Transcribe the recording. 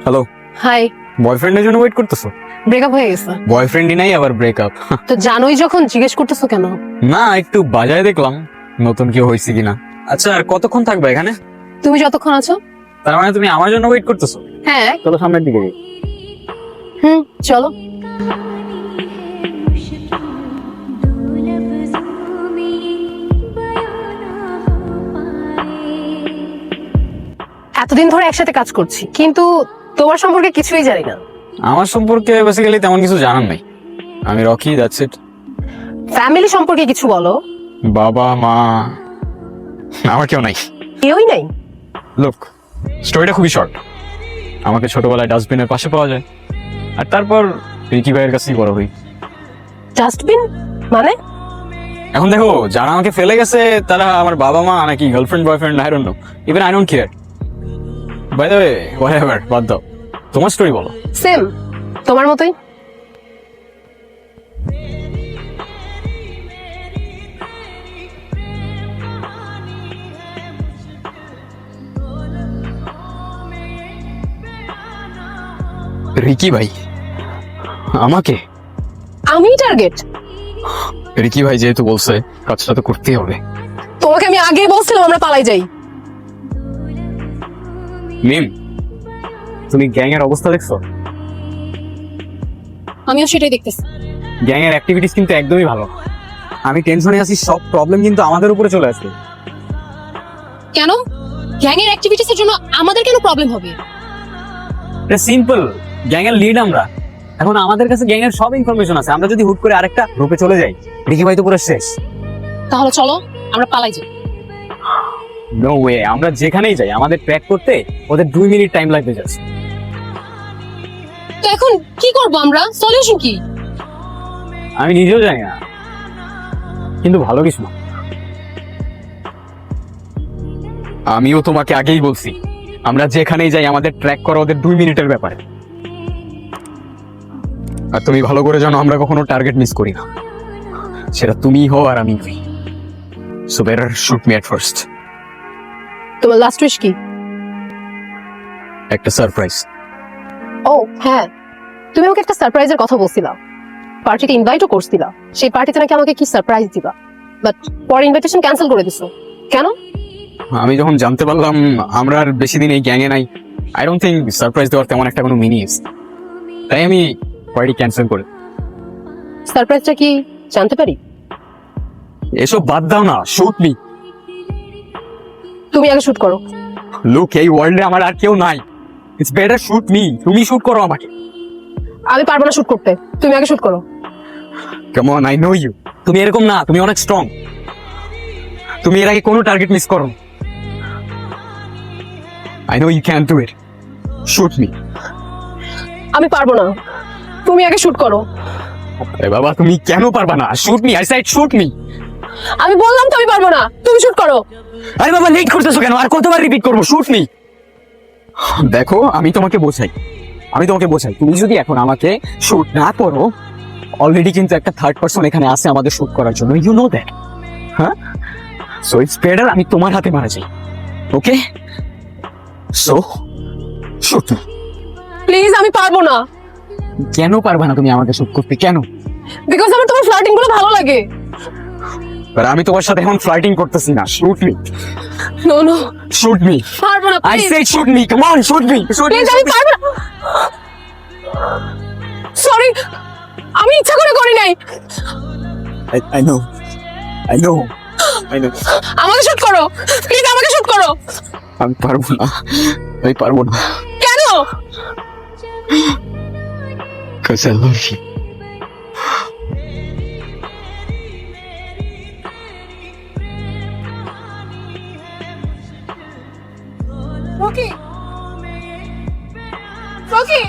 Hello, high. বয়ফ্রেন্ডের জন্য wait করতেছো? ব্রেকআপ হয়ে গেছে বয়ফ্রেন্ডই নাই আবার ব্রেকআপ? তো জানোই যখন জিজ্ঞেস করতেছো কেন? না, একটু বাজায় দেখলাম নতুন কেউ হয়েছে কিনা। আচ্ছা, আর কতক্ষণ থাকবে এখানে? তুমি যতক্ষণ আছো। তার মানে তুমি আমার জন্য ওয়েট করতেছো? হ্যাঁ। চলো সামনের দিকে যাই। চলো। এতদিন ধরে একসাথে কাজ করছি, কিন্তু তোমার সম্পর্কে কিছুই জানি না। আমার সম্পর্কে বেসিক্যালি তেমন কিছু জানার নাই। আমি রকি, দ্যাটস ইট। ফ্যামিলি সম্পর্কে কিছু বলো। বাবা মা আমার কেউ নাই। কেউই নাই? লুক, স্টোরিটা খুবই শর্ট। আমাকে ছোটবেলায় ডাস্টবিনের পাশে পাওয়া যায়, আর তারপর রিকি ভাইয়ের কাছেই বড় হই। ডাস্টবিন মানে? এখন দেখো, যারা আমাকে ফেলে গেছে তারা আমার বাবা মা নাকি girlfriend boyfriend, I don't know, even I don't care. By the way, whatever, বাদ দাও। তোমার স্টোরি বলো। সেম, তোমার মতোই। রিকি ভাই আমাকে? আমি টার্গেট? রিকি ভাই যেহেতু বলছে, কাজটা তো করতেই হবে। তোমাকে আমি আগেই বলছিলাম আমরা পালাই যাই। মিম, তুমি গ্যাং এর অবস্থা দেখছো? আমিও সেটাই দেখতেছি। গ্যাং এর অ্যাক্টিভিটিস কিন্তু একদমই ভালো না। আমি টেনশনে আছি, সব প্রবলেম কিন্তু আমাদের উপরে চলে আসছে। কেন? গ্যাং এর অ্যাক্টিভিটিস এর জন্য আমাদের কেন প্রবলেম হবে? এটা সিম্পল, গ্যাং এর লিড আমরা। এখন আমাদের কাছে গ্যাং এর সব ইনফরমেশন আছে। আমরা যদি হুট করে আরেকটা গ্রুপে চলে যাই, রিকি ভাই তো পুরো শেষ। তাহলে চলো আমরা পালাই যাই। নো ওয়ে, আমরা যেখানেই যাই আমাদের ট্র্যাক করতে ওদের 2 মিনিট টাইম লাগবে জাস্ট। তো এখন কি করব আমরা? সলিউশন কি? আমি নিজেও জানি না, কিন্তু ভালো কিছু না। আমিও তোমাকে আগেই বলছি, আমরা যেখানেই যাই আমাদের ট্র্যাক করা ওদের 2 মিনিটের ব্যাপারে। আর তুমি ভালো করে জানো আমরা কখনো টার্গেট মিস করি না, সেটা তুমি হও আর আমি হই। So better shoot me at first. তোমার লাস্ট উইশ কি? একটা সারপ্রাইজ। ও হ্যাঁ, তুমি আমাকে একটা সারপ্রাইজের কথা বলছিলা, পার্টিতে ইনভাইটও করছিলা। সেই পার্টিতে নাকি আমাকে কি সারপ্রাইজ দিবা, বাট পরে ইনভাইটেশন ক্যান্সেল করে দিছো কেন? আমি যখন জানতে পারলাম আমরা আর বেশি দিন এই গ্যাংয়ে নাই, আই ডোন্ট থিঙ্ক সারপ্রাইজ দেওয়ার তেমন একটা কোনো মিনিং আছে, তাই আমি পার্টি ক্যান্সেল করে। সারপ্রাইজটা কি জানতে পারি? এসব বাদ দাও না, শুট মি। তুমি আগে শুট করো। লুক, এই ওয়ার্ল্ডে আমার আর কেউ নাই, ইটস বেটার শুট মি। তুমি শুট করো আমাকে। আমি পারবো না শুট করতে, তুমি আগে শুট করো। Come on, I know you. তুমি এরকম না, তুমি অনেক স্ট্রং। তুমি এর আগে কোনো টার্গেট মিস করো। I know you can do it. Shoot me. আমি পারবো না, তুমি আগে শুট করো। আরে বাবা, তুমি কেন পারবা না? Shoot me, I said shoot me. আমি বললাম তো আমি পারবো না, তুমি শুট করো। আরে বাবা, লেট করতেছো কেন? আর কতবার রিপিট করবো? Shoot me. দেখো, আমি তোমাকে বোঝাই, তুমি যদি এখন আমাকে শুট না করো, অলরেডি কিন্তু একটা থার্ড পারসন এখানে আছে আমাদের শুট করার জন্য, ইউ নো দ্যাট। হ্যাঁ, সো ইটস বেটার আমি তোমার হাতে মারা যাই। ওকে, সো শুট মি। প্লিজ, আমি পারবো না। কেন পারবা না তুমি আমাকে শুট করতে? কেন? বিকজ আমার তোমার ফ্লার্টিং গুলো ভালো লাগে। আর আমি তোমার সাথে এখন ফ্লার্টিং করতেছি না। Shoot me. No no, shoot me. পারবো না। I said shoot me. Come on, shoot me. Please, আমি পারবো না। সরি, আমি ইচ্ছা করে করি নাই। I know. আমাকে শুট করো, প্লিজ আমাকে শুট করো। আমি পারবো না। কেন? Because I love you. Rocky, Rocky.